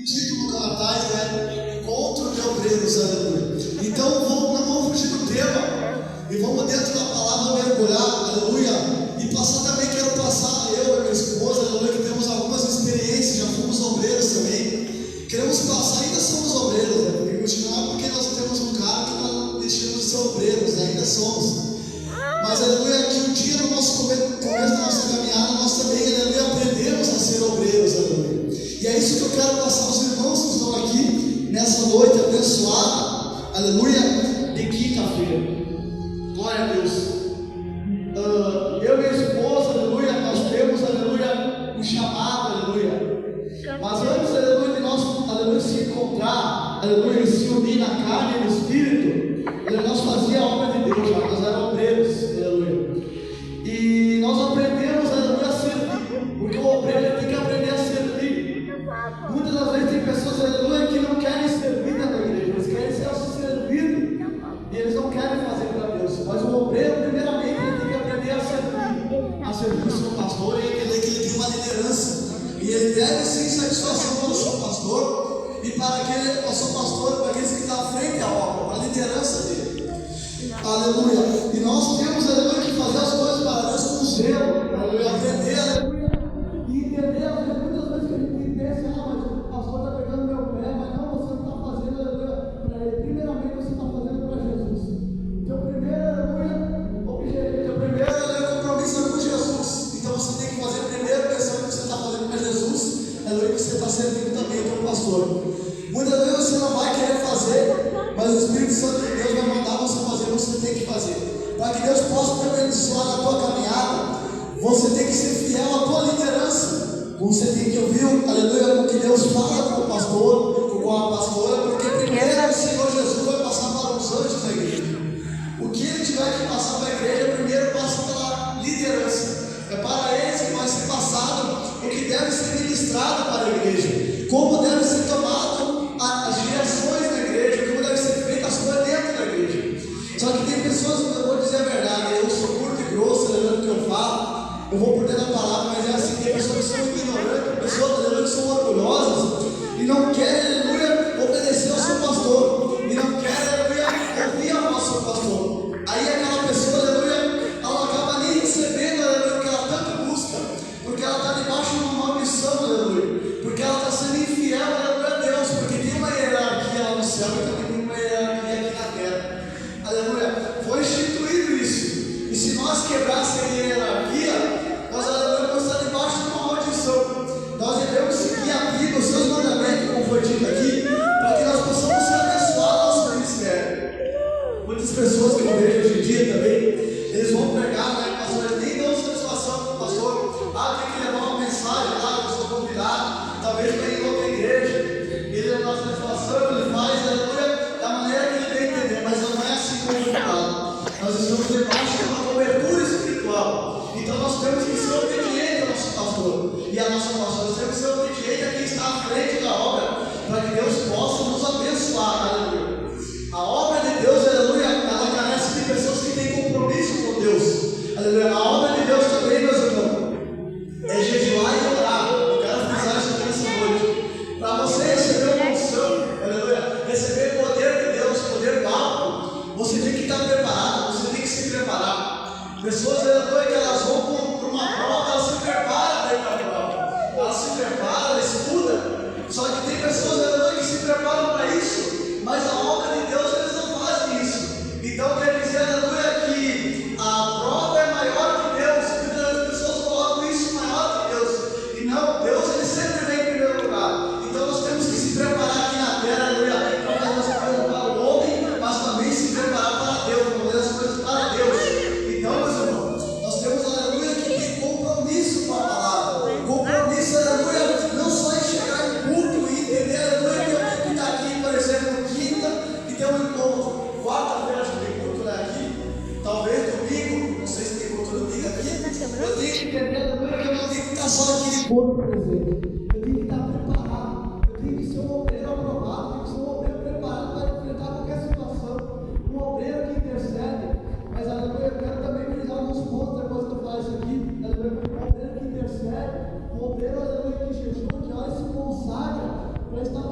título do cartaz, né? Encontro de obreiros, aleluia. Então não vamos fugir do tema e vamos dentro da palavra mergulhar, aleluia. E quero passar, eu e minha esposa, aleluia, que temos algumas experiências, já fomos obreiros também. Queremos passar, ainda somos obreiros, né? Porque continuar, porque nós temos um cara que está deixando de ser obreiros, né? Ainda somos. Mas, aleluia, que um dia no nosso começo da nossa caminhada, nós também, aleluia, aprendemos a ser obreiros, aleluia. E é isso que eu quero passar aos irmãos que estão aqui nessa noite abençoada, aleluia, de quinta-feira. Glória a Deus. Eu e minha esposa, aleluia, nós temos, aleluia, um chamado, aleluia. Mas antes, aleluia, de nós, aleluia, se encontrar, aleluia, se unir na carne e no espírito, aleluia, nós fazíamos a obra de Deus, já, nós éramos obreiros, aleluia. E nós aprendemos, aleluia, a servir, porque o obreiro tem que aprender a servir. Muitas das vezes tem pessoas, aleluia, que não querem servir dentro da igreja, eles querem ser servidos, e eles não querem fazer para Deus. Mas o obreiro, primeiramente, ele tem que aprender a servir o seu pastor e entender que ele tem uma liderança. E ele deve sim satisfação para o seu pastor e para o seu pastor, para aqueles que estão à frente da obra, para a liderança dele. Aleluia. E nós temos, aleluia, que fazer as coisas para Deus com zelo, aleluia, aprender, aleluia, e entender, muitas vezes que a gente pensa, mas o pastor está pegando meu pé, mas não, você não está fazendo, aleluia, para ele. Primeiramente você está fazendo para Jesus. Então, primeiro, aleluia, objetivo, primeiro, aleluia, compromisso é com Jesus. Então você tem que fazer primeiro pensando que você está fazendo para Jesus, aleluia, que você está servindo também para o pastor. Muitas vezes você não vai querer fazer, mas o Espírito Santo de Deus vai mandar você fazer, você tem que fazer. Para que Deus possa te abençoar na tua caminhada, você tem que ser fiel à tua liderança. Você tem que ouvir, aleluia, o que Deus fala com o pastor, com a pastora, porque primeiro o Senhor Jesus vai passar para os anjos da igreja. O que ele tiver que passar para a igreja, primeiro passa pela liderança. É para eles que vai ser passado o que deve ser ministrado para a igreja, como deve ser tomado as direções da igreja, como deve ser feita as coisas dentro da igreja. Só que tem pessoas, eu vou dizer a verdade, eu sou curto e grosso, lembrando o que eu falo, eu vou por dentro da palavra, mas é assim, tem pessoas que são ignorantes, pessoas que são orgulhosas e não querem, aleluia, obedecer ao seu pastor, e não querem, aleluia, ouvir a voz do seu pastor. Aí aquela pessoa, aleluia, ela acaba nem recebendo, aleluia, o que ela tanto busca, porque ela está debaixo de uma maldição, aleluia, porque ela está sendo infiel, aleluia, a Deus, porque tem uma hierarquia lá no céu e também tem uma hierarquia aqui na terra, aleluia. Foi instituído isso, e se nós quebrássemos a hierarquia, nós, aleluia, vamos estar debaixo de uma maldição. Nós devemos seguir a Bíblia, os seus mandamentos, como foi dito aqui, para que nós possamos ser abençoados no nosso ministério. Muitas pessoas que eu vejo hoje em dia também, eles vão pregar, né, pastor, eles nem dão satisfação para o pastor. Tem que levar uma mensagem lá, eu sou convidado, talvez para ir em outra igreja. Ele não dá satisfação, ele faz, aleluia, da maneira que ele tem que entender, mas não é assim como convidado. Nós estamos debaixo de uma cobertura espiritual, então nós temos que ser obedientes ao nosso pastor e à nossa pastora. Nós temos que ser obedientes a quem está à frente da obra, para que Deus possa nos abençoar, aleluia. A obra de Deus, aleluia, ela carece de pessoas que têm compromisso com Deus, aleluia. A obra de Deus também, meus irmãos, é jejuar e orar. Eu quero frisar isso aqui nessa noite. Para você receber uma unção, aleluia, receber poder de Deus, poder alto, você tem que estar preparado, você tem que se preparar. Pessoas, aleluia, que elas vão para uma prova, elas se preparam para ir para a prova, elas se preparam, elas estudam. Só que tem pessoas, aleluia, que se preparam para isso, mas a obra de Deus eles não fazem isso. Então quer dizer, aleluia, que a prova é maior que Deus. Muitas pessoas colocam isso maior que Deus, e não, Deus ele sempre vem em primeiro lugar. Então nós temos que se preparar aqui na terra, aleluia, para fazer as coisas para o homem, mas também se preparar para Deus, para fazer as coisas para Deus. Então, meus irmãos, nós temos, aleluia, que ter compromisso com a palavra. Compromisso, aleluia, não só em chegar em culto e entender, aleluia, que eu tenho que estar aqui, por exemplo, quinta, e ter um encontro. Quarta-feira acho que tem culto aqui, talvez domingo, não sei se tem culto domingo aqui. Eu tenho que entender, aleluia, que eu não tenho que estar só aqui de corpo, por exemplo. Eu tenho que estar preparado, eu tenho que ser um obreiro aprovado, eu tenho que ser um obreiro preparado para enfrentar qualquer situação. Um obreiro que intercede, mas aleluia, eu quero também frisar alguns pontos depois que eu falar isso aqui. Aleluia, um obreiro que intercede, um obreiro, aleluia, que jejua, que ora e se consagra para estar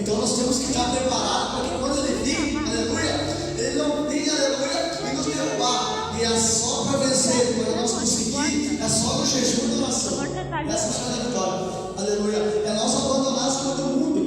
Então nós temos que estar preparados para que quando ele vir, aleluia, ele não venha, aleluia, e nos derrubar. E é só para vencer, quando nós conseguir, é só no jejum da oração. Essa é a vitória, aleluia. É nós abandonar as coisas do mundo,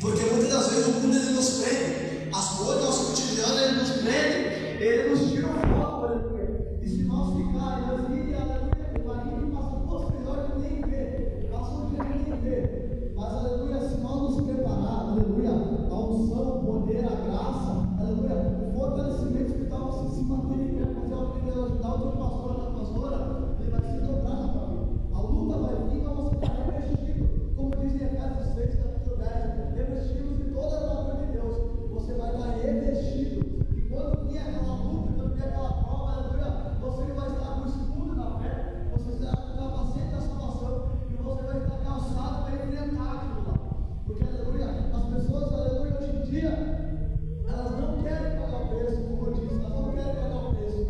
porque muitas das vezes o mundo ele nos prende, as coisas do nosso cotidiano ele nos prende, ele nos tira o foco, aleluia. E se nós ficarmos, aleluia, vai indo, passa duas, 3 horas e nem vê, passa um dia e nem vê. Mas, aleluia, se nós nos prepararmos, aleluia, a unção, o poder, a graça, aleluia, o fortalecimento espiritual, você se manter em pé, fazer o que Deus ajudar o teu pastor, a tua pastora, ele vai se dobrar na tua vida. A luta vai vir, mas você vai revestido, como diz em Efésios 6, capítulo 10, revestidos de toda a glória de Deus. Você vai estar revestido. E quando vier aquela luta, quando vier aquela prova, aleluia, você vai estar com o escudo na fé, você estará com o capacete da salvação, e você vai estar calçado para enfrentar aquilo lá. Porque, aleluia, as pessoas, aleluia, hoje em dia, elas não querem pagar o preço, como eu disse, elas não querem pagar o preço,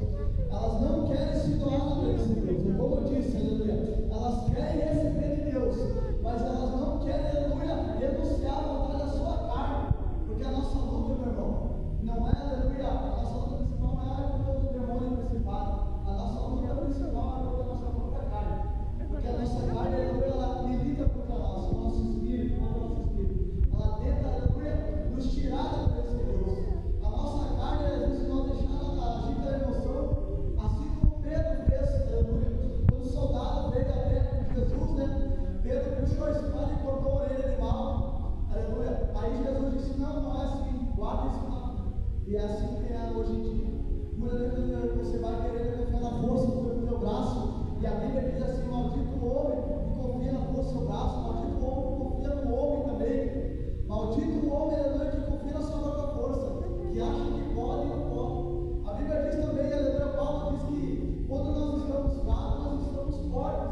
elas não querem se doar na presença de Deus, como eu disse, aleluia, elas querem receber de Deus, mas elas não querem, aleluia, renunciar a vontade da sua carne, porque a nossa luta, meu irmão, não é, aleluia, a nossa luta principal não é contra o demônio principal, a nossa luta principal é contra a nossa própria carne, porque a nossa carne, aleluia, ela milita contra nós, o nosso espírito, ela tenta, aleluia, nos tirar da presença de Deus. A nossa carne, às vezes, nós deixamos ela agir pela emoção, assim como Pedro fez, aleluia, quando o soldado veio até Jesus, né? Pedro puxou a espada e cortou a orelha de mal, aleluia. Aí Jesus disse: não é assim, guarda isso não. E é assim que é hoje em dia. Muitas vezes você vai querer confiar na força do teu braço, e a Bíblia diz assim: maldito o homem que confia na força do seu braço, maldito o homem que confia no homem também. Maldito o homem, aleluia, que confia na sua própria força, que acha que pode e não pode. A Bíblia diz também, aleluia, Paulo diz que quando nós estamos fracos, nós estamos fortes.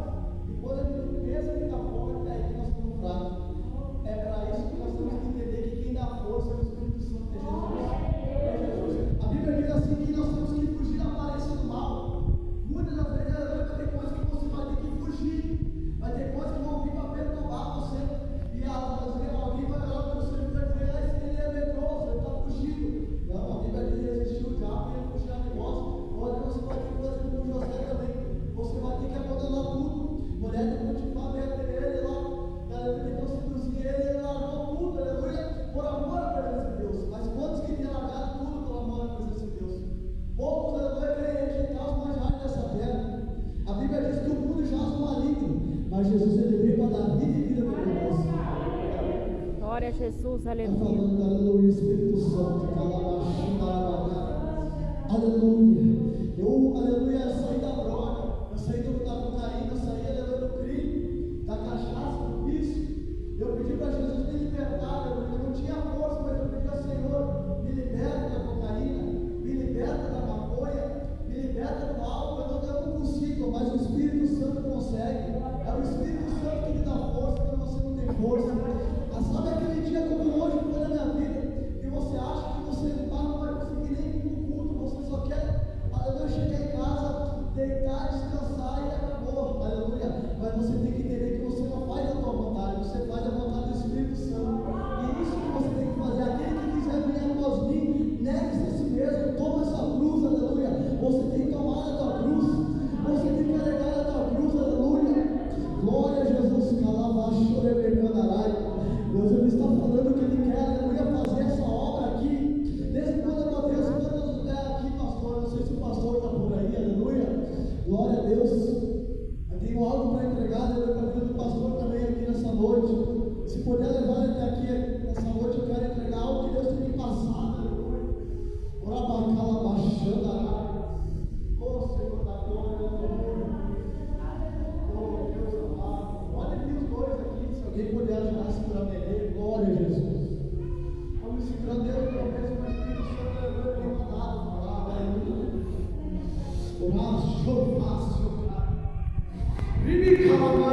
E quando a gente pensa que está forte, é aí que nós estamos fracos. É para isso que nós temos que entender que quem dá força é o Espírito Santo, é Jesus. A Bíblia diz assim que nós temos que fugir da aparência do mal. Muitas das vezes, aleluia, vai ter coisas que você vai ter que fugir. Vai ter coisas que vão vir para perturbar você. E alguém vai olhar para você e vai dizer: ah, esse ele é medroso, ele está fugindo. Não, a Bíblia diz que existiu o diabo e ele fugirá de vós. Olha, você vai ter coisas como José também. Você vai ter que abandonar tudo. Mulher de Potifar veio até ele lá, aleluia, tentou seduzir ele, ele largou tudo, aleluia, por amor à presença de Deus. Mas quantos que tinham largado tudo por amor à presença de Deus? Poucos, aleluia, querem rejeitar os mais raros dessa terra. A Bíblia diz que o mundo jaz no maligno, mas Jesus ele veio para dar vida e vida para nós. Glória a Jesus, aleluia. Falando, aleluia, Espírito Santo, aleluia. Eu, aleluia, saí da droga, eu saí da cocaína, eu saí, aleluia, do crime, da cachaça, do vício. Eu pedi para Jesus me libertar, aleluia. Eu não tinha força, mas eu pedi ao Senhor: me liberta da cocaína, me liberta da maconha, me liberta do álcool. Eu não consigo, mas o Espírito Santo consegue. É o Espírito Santo que me dá força quando você não tem força. Sabe aquele dia como hoje foi na minha vida, que você acha que você não vai conseguir nem ir no culto, você só quer, aleluia, chegar em casa, deitar, descansar e acabou, aleluia. Mas você tem que entender que você não faz a tua vontade, você faz a vontade do Espírito Santo. E é isso que você tem que fazer. Aquele que quiser vir após mim, negue-se a si mesmo, toma essa cruz, aleluia. Você tem que tomar a tua cruz, você tem que carregar a tua cruz, aleluia. Glória a Jesus, calabachou, rebecandarai. Deus ele está falando que Ele quer, aleluia, fazer essa obra aqui. Desde quando eu vou Deus, quando é aqui, pastor, não sei se o pastor está por aí, aleluia. Glória a Deus. Eu tenho algo para entregar, aleluia, para a vida do pastor também aqui nessa noite. Se puder levar ele até aqui nessa noite, eu quero entregar algo que Deus tem me passado, aleluia. Orabacala baixando. Oh Senhor da glória, aleluia. Oh Deus amado. Olha aqui os dois aqui, se alguém puder ajudar a segurar nele, glória a Jesus. Vamos segurando Deus, talvez o Espírito Santo aleluia tenha mandado falar, aleluia. Orar, chorar, chorar. Vive calma,